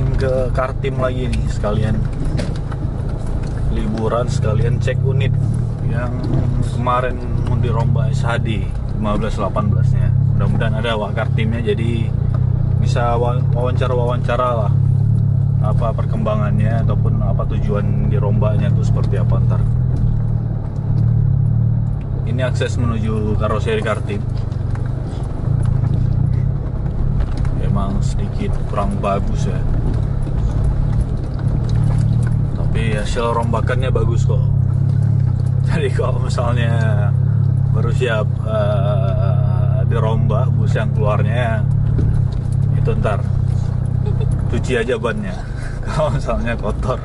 main ke Kartim lagi nih, sekalian liburan, sekalian cek unit yang kemarin mau dirombak SHD 15-18 nya. Mudah-mudahan ada Wak Kartimnya, jadi bisa wawancara lah apa perkembangannya ataupun apa tujuan dirombaknya itu seperti apa ntar. Ini akses menuju karoseri Kartim. Emang sedikit kurang bagus ya, tapi hasil rombakannya bagus kok. Jadi kalau misalnya baru siap dirombak, bus yang keluarnya itu ntar cuci aja bannya kalau misalnya kotor.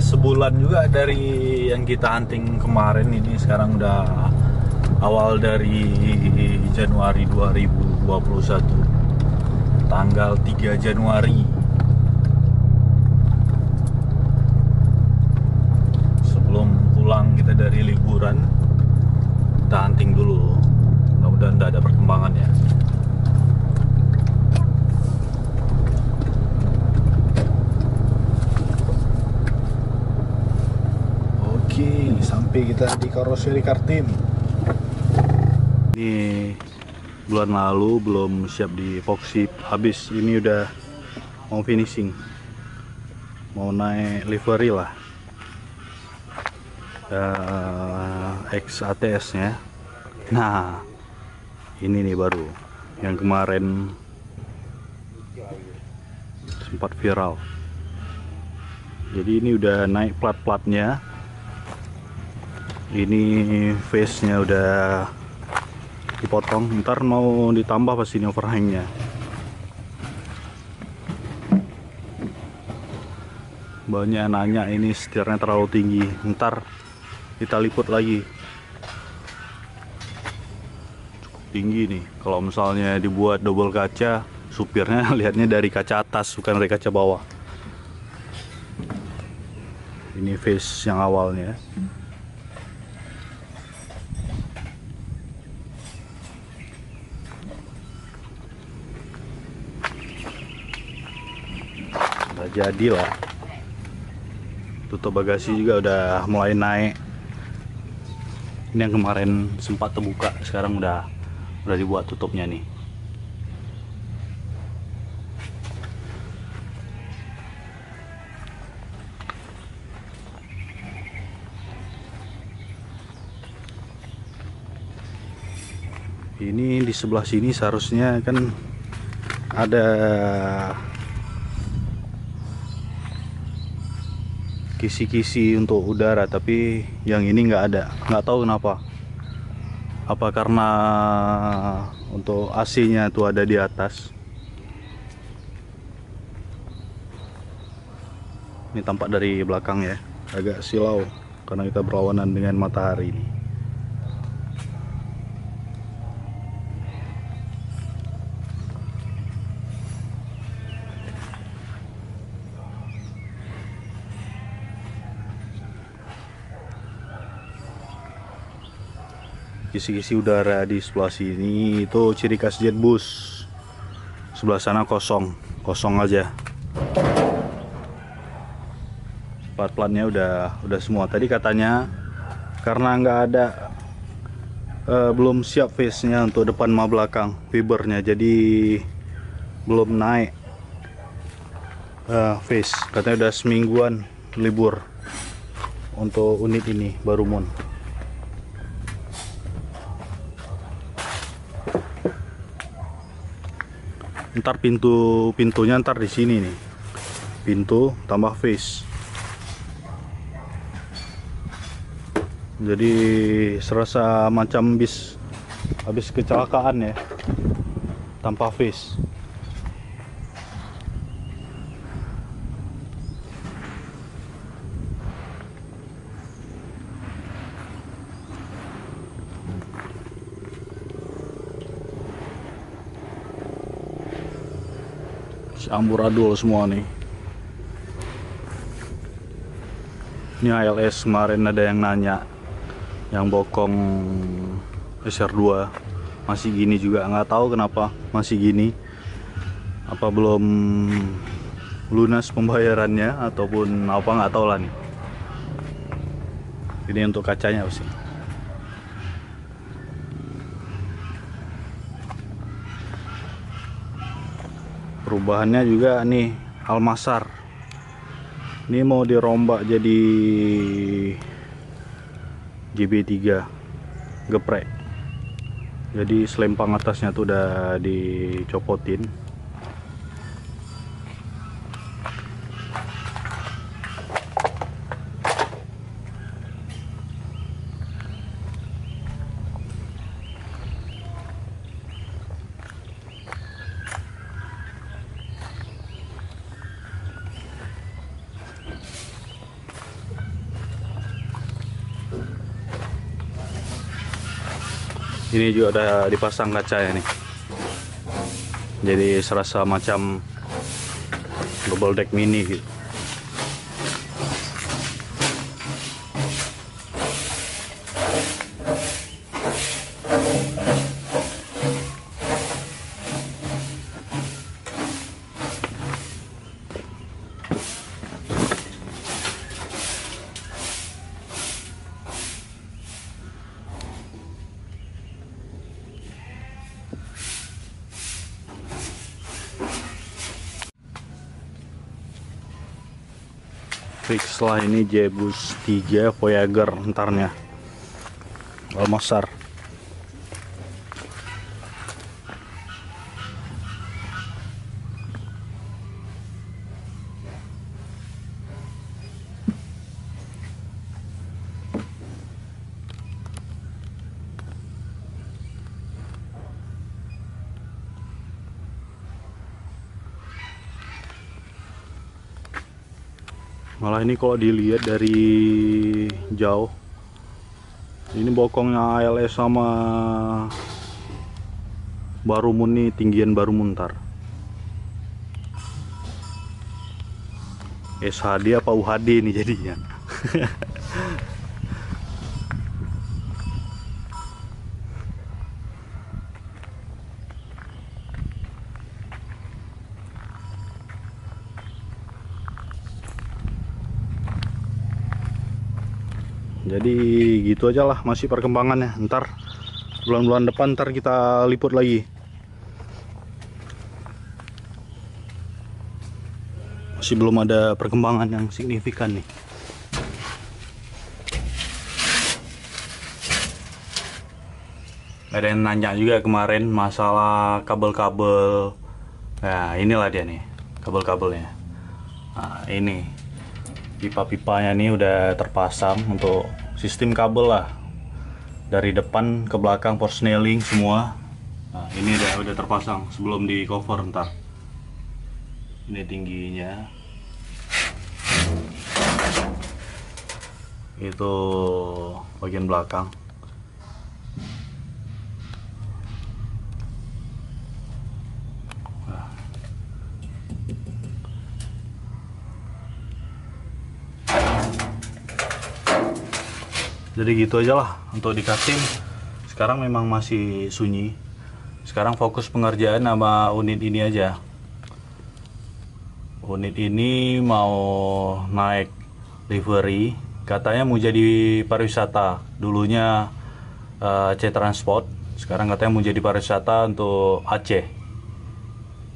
Sebulan juga dari yang kita hunting kemarin ini, sekarang udah awal dari Januari 2021, tanggal 3 Januari. Sebelum pulang kita dari liburan, kita hunting dulu, mudah-mudahan tidak ada perkembangannya. Sampai kita di karoseri Kartim. Ini bulan lalu belum siap di epoxy, habis ini udah mau finishing, mau naik livery lah, XATS nya. Nah ini nih baru yang kemarin sempat viral. Jadi ini udah naik plat-platnya. Ini face nya udah dipotong, ntar mau ditambah pasti ini overhangnya. Banyak nanya ini setirnya terlalu tinggi, ntar kita liput lagi. Cukup tinggi nih, kalau misalnya dibuat double kaca, supirnya lihatnya dari kaca atas bukan dari kaca bawah. Ini face yang awalnya. Jadi lah, tutup bagasi juga udah mulai naik. Ini yang kemarin sempat terbuka, sekarang udah dibuat tutupnya nih. Ini di sebelah sini seharusnya kan ada kisi-kisi untuk udara, tapi yang ini nggak ada, nggak tahu kenapa. Apa karena untuk AC-nya tuh ada di atas. Ini tampak dari belakang ya, agak silau karena kita berlawanan dengan matahari ini. Kisi-kisi udara di sebelah sini itu ciri khas Jetbus. Sebelah sana kosong aja. Plat-platnya udah semua. Tadi katanya karena nggak ada belum siap face-nya untuk depan sama belakang fibernya, jadi belum naik face. Katanya udah semingguan libur untuk unit ini baru mon. Ntar pintunya ntar di sini nih, pintu tambah face, jadi serasa macam habis kecelakaan ya, tanpa face. amburadul semua nih. Ini ALS, kemarin ada yang nanya, yang bokong SR2 masih gini juga, nggak tahu kenapa masih gini. Apa belum lunas pembayarannya ataupun apa, nggak tahu lah nih. Ini untuk kacanya sih. Perubahannya juga nih, Almasar ini mau dirombak jadi GB3 geprek. Jadi selempang atasnya tuh udah dicopotin. Ini juga udah dipasang kaca ya nih. Jadi serasa macam double deck mini gitu. Fix lah ini Jebus 3 Voyager entarnya Almasar. Malah ini kalau dilihat dari jauh, ini bokongnya ALS sama Barumun nih, tinggian Barumun ntar. SHD apa UHD nih jadinya. Jadi gitu aja lah, masih perkembangannya. Ntar bulan-bulan depan ntar kita liput lagi. Masih belum ada perkembangan yang signifikan nih. Ada yang nanya juga kemarin masalah kabel-kabel. Nah inilah dia nih kabel-kabelnya. Nah ini pipa-pipanya nih udah terpasang untuk sistem kabel lah, dari depan ke belakang persneling semua. Nah ini udah terpasang sebelum di cover ntar. Ini tingginya, itu bagian belakang. Jadi gitu aja lah untuk di cutting. Sekarang memang masih sunyi. Sekarang fokus pengerjaan sama unit ini aja. Unit ini mau naik livery, katanya mau jadi pariwisata. Dulunya C Transport, sekarang katanya mau jadi pariwisata untuk Aceh.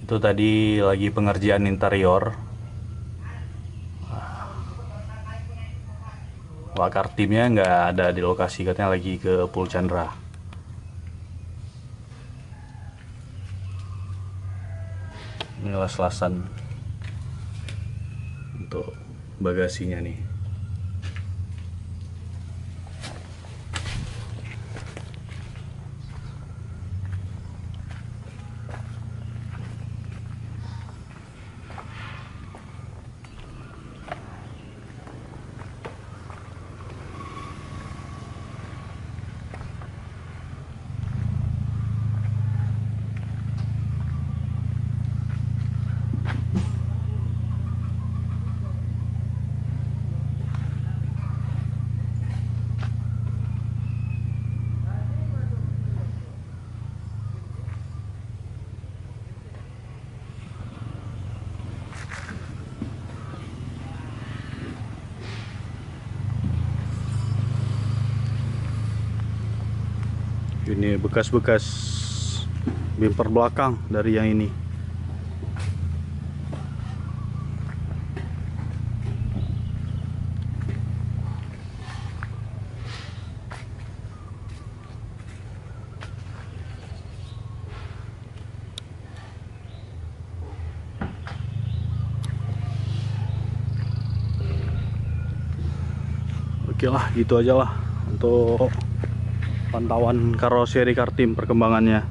Itu tadi lagi pengerjaan interior. Wakar timnya nggak ada di lokasi, katanya lagi ke Pulau Chandra. Ini las-lasan untuk bagasinya nih. Ini bekas-bekas bumper belakang dari yang ini. Oke lah, gitu aja lah untuk pantauan karoseri Kartim perkembangannya.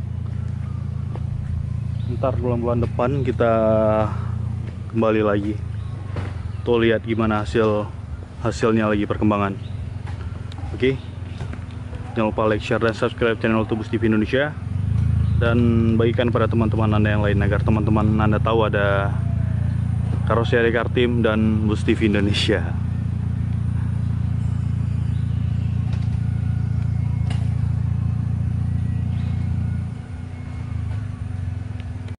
Ntar bulan-bulan depan kita kembali lagi tuh lihat gimana hasilnya lagi perkembangan. Oke, jangan lupa like, share, dan subscribe channel Bus TV Indonesia, dan bagikan pada teman-teman Anda yang lain agar teman-teman Anda tahu ada karoseri Kartim dan Bus TV Indonesia.